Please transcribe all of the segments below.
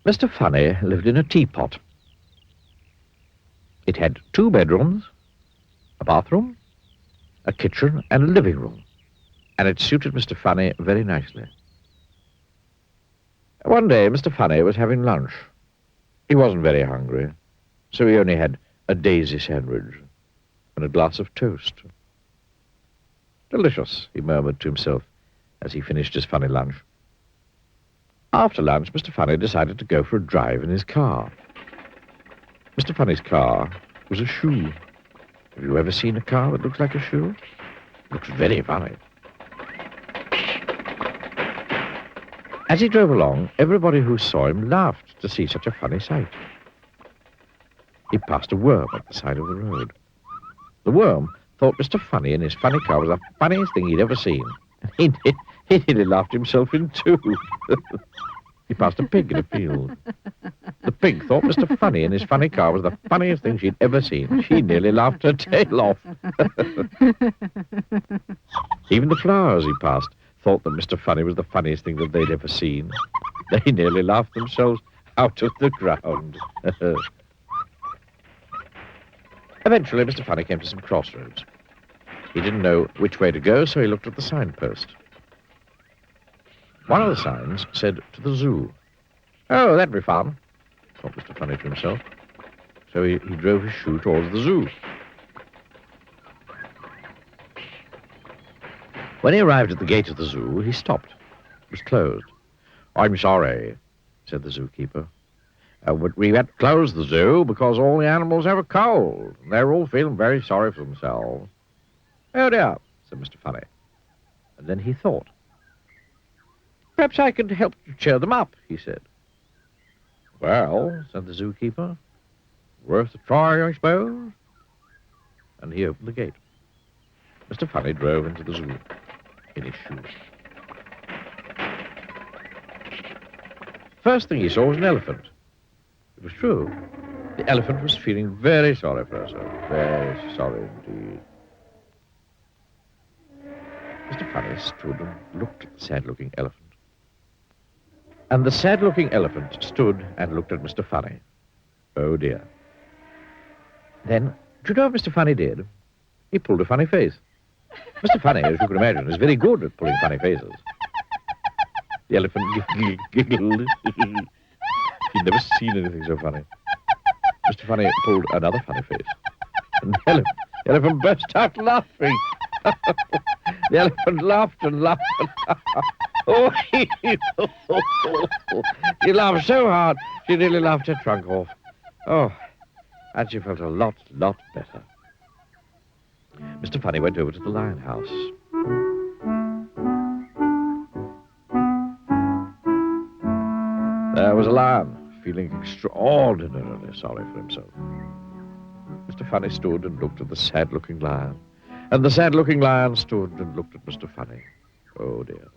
Mr. Funny lived in a teapot. It had 2 bedrooms, a bathroom, a kitchen, and a living room, and it suited Mr. Funny very nicely. One day, Mr. Funny was having lunch. He wasn't very hungry, so he only had a daisy sandwich and a glass of toast. Delicious, he murmured to himself as he finished his funny lunch. After lunch, Mr. Funny decided to go for a drive in his car. Mr. Funny's car was a shoe. Have you ever seen a car that looks like a shoe? It looks very funny. As he drove along, everybody who saw him laughed to see such a funny sight. He passed a worm at the side of the road. The worm thought Mr. Funny in his funny car was the funniest thing he'd ever seen. He nearly laughed himself in two. He passed a pig in a field. The pig thought Mr. Funny in his funny car was the funniest thing she'd ever seen. She nearly laughed her tail off. Even the flowers he passed thought that Mr. Funny was the funniest thing that they'd ever seen. They nearly laughed themselves out of the ground. Eventually, Mr. Funny came to some crossroads. He didn't know which way to go, so he looked at the signpost. One of the signs said, "To the zoo." "Oh, that'd be fun," thought Mr. Funny to himself. So he drove his shoe towards the zoo. When he arrived at the gate of the zoo, he stopped. It was closed. "I'm sorry," said the zookeeper. "But we had to close the zoo because all the animals have a cold. And they're all feeling very sorry for themselves." "Oh, dear," said Mr. Funny. And then he thought. "Perhaps I could help to cheer them up," he said. "Well," said the zookeeper, "worth a try, I suppose." And he opened the gate. Mr. Funny drove into the zoo in his shoes. First thing he saw was an elephant. It was true. The elephant was feeling very sorry for herself. Very sorry indeed. Mr. Funny stood and looked at the sad-looking elephant. And the sad-looking elephant stood and looked at Mr. Funny. Oh, dear. Then, do you know what Mr. Funny did? He pulled a funny face. Mr. Funny, as you can imagine, is very good at pulling funny faces. The elephant giggled. He'd never seen anything so funny. Mr. Funny pulled another funny face. And the elephant burst out laughing. The elephant laughed and laughed and laughed. Oh, he laughed so hard, she nearly laughed her trunk off. Oh, and she felt a lot better. Mr. Funny went over to the lion house. There was a lion, feeling extraordinarily sorry for himself. Mr. Funny stood and looked at the sad-looking lion, and the sad-looking lion stood and looked at Mr. Funny. Oh, dear.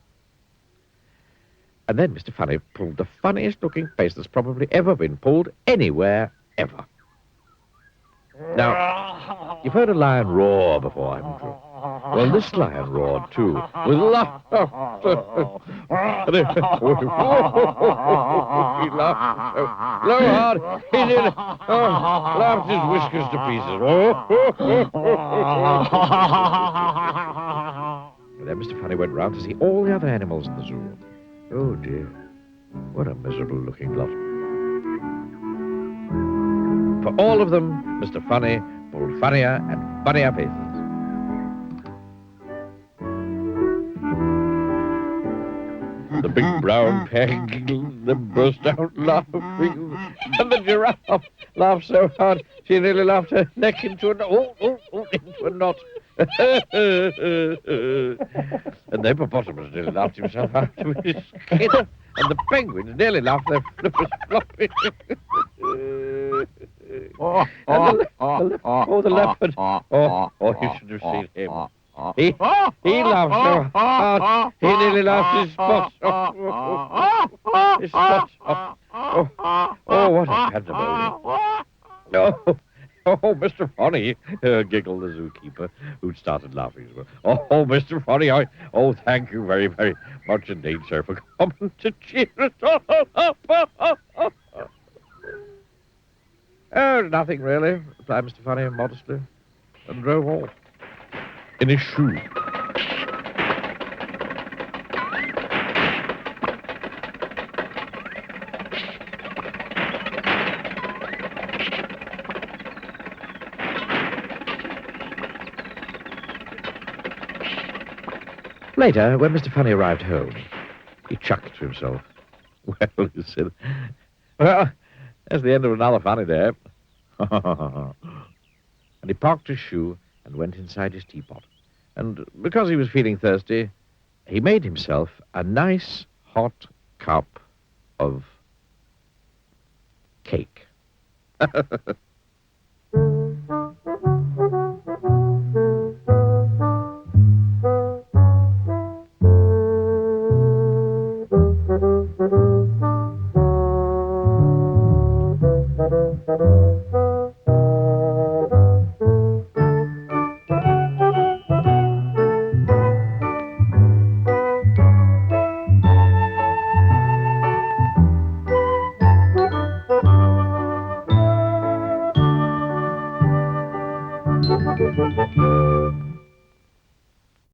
And then Mr. Funny pulled the funniest-looking face that's probably ever been pulled anywhere, ever. Now, you've heard a lion roar before, haven't you? Well, this lion roared, too, with laughter. He laughed so hard, he nearly laughed his whiskers to pieces. And then Mr. Funny went round to see all the other animals in the zoo. Oh, dear, what a miserable-looking lot. For all of them, Mr. Funny pulled funnier and funnier faces. The big brown pig giggled, then burst out laughing, and the giraffe laughed so hard she nearly laughed her neck into a knot. And the hippopotamus nearly laughed himself out of his skin, and the penguins nearly laughed their flippers floppy. The leopard. Oh, you should have seen him. He laughed so hard, he nearly laughed his spots off. His spots off. Oh, what a pandemonium. Oh, Oh, Mr. Funny, giggled the zookeeper, who'd started laughing as well. Oh, Mr. Funny, thank you very, very much indeed, sir, for coming to cheer us all up. Oh, nothing really, replied Mr. Funny modestly, and drove off in his shoe. Later, when Mr. Funny arrived home, he chuckled to himself. Well, he said, well, that's the end of another funny day. And he parked his shoe and went inside his teapot. And because he was feeling thirsty, he made himself a nice hot cup of cake.